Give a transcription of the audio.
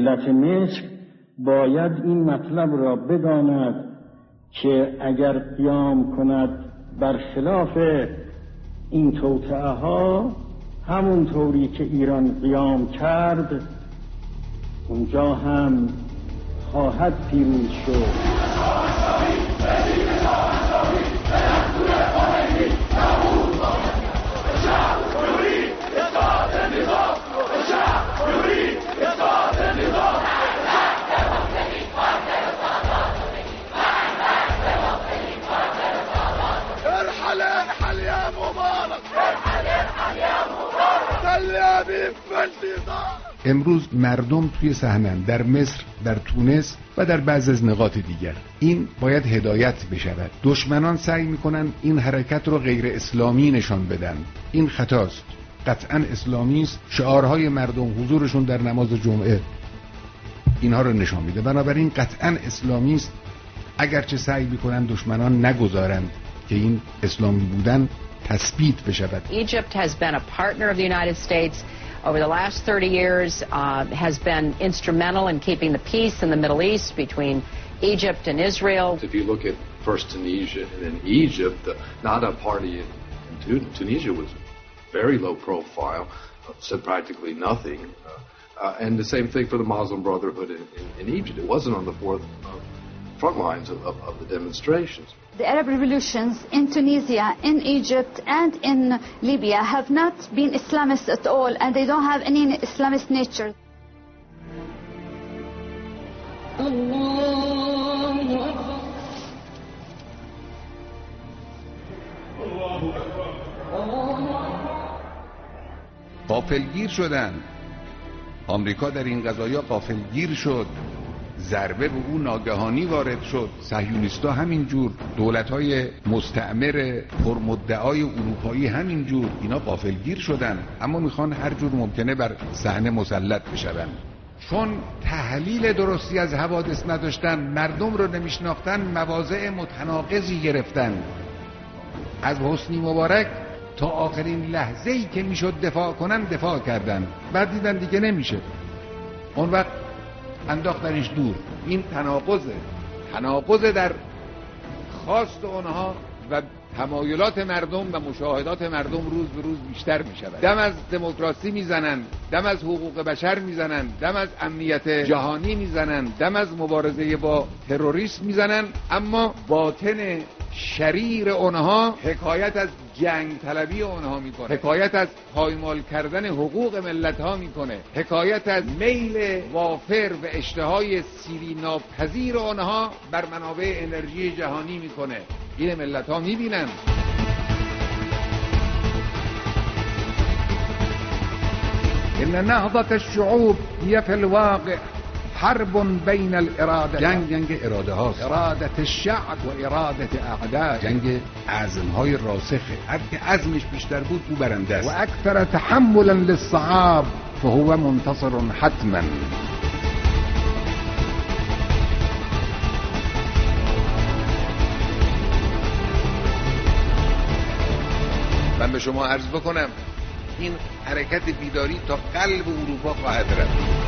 ملت مصر باید این مطلب را بداند که اگر قیام کند برخلاف این توطئه ها، همون طوری که ایران قیام کرد اونجا هم خواهد پیروز شد. امروز مردم توی صحنه در مصر، در تونس و در بعضی از نقاط دیگر. این باید هدایت بشود. دشمنان سعی میکنن این حرکت رو غیر اسلامی نشان بدن. این خطاست. قطعا اسلامی است. شعارهای مردم، حضورشون در نماز جمعه اینها رو نشان میده. بنابراین قطعا اسلامی است. اگرچه سعی میکنن دشمنان نگذارند که این اسلامی بودن تثبیت بشود. Egypt has been a partner of the United States over the last 30 years, has been instrumental in keeping the peace in the Middle East between Egypt and Israel. If you look at first Tunisia and then Egypt, the Nahda party in Tunisia was very low profile, said practically nothing. And the same thing for the Muslim Brotherhood in Egypt. It wasn't on the front lines of the demonstrations. The Arab revolutions in Tunisia, in Egypt, and in Libya have not been Islamist at all, and they don't have any Islamist nature. غافلگیر شدن. آمریکا در این قضایا غافلگیر شد. ضربه به اون ناگهانی وارد شد. صهیونیست‌ها همینجور، دولت‌های مستعمر پرمدعای اروپایی همینجور، اینا غافلگیر شدن، اما میخوان هر جور ممکنه بر صحنه مسلط بشون. چون تحلیل درستی از حوادث نداشتن، مردم رو نمیشناختن، مواضع متناقضی گرفتن. از حسنی مبارک تا آخرین لحظه‌ای که میشد دفاع کنن دفاع کردن، بعد دیدن دیگه نمیشه، اون وقت انداختنش دور. این تناقض در خواست اونها و تمایلات مردم و مشاهدات مردم روز به روز بیشتر می شود. دم از دموکراسی میزنن، دم از حقوق بشر میزنن، دم از امنیت جهانی میزنن، دم از مبارزه با تروریسم میزنن، اما باطن شریر اونها حکایت از جنگ طلبی اونها میکنه، حکایت از پایمال کردن حقوق ملت ها میکنه، حکایت از میل وافر و اشتهای سیری ناپذیر اونها بر منابع انرژی جهانی میکنه. این ملت ها میبینن. ان نهضة الشعوب هي في الواقع حرب بین الاراده. جنگ اراده هاست. اراده الشعب و اراده اعداء. جنگ عزم های راسخه. هر که عزمش بیشتر بود او برنده است. و اکثر تحملا للصعاب فهو منتصر حتما. من به شما عرض بکنم این حرکت بیداری تا قلب اروپا خواهد رفت.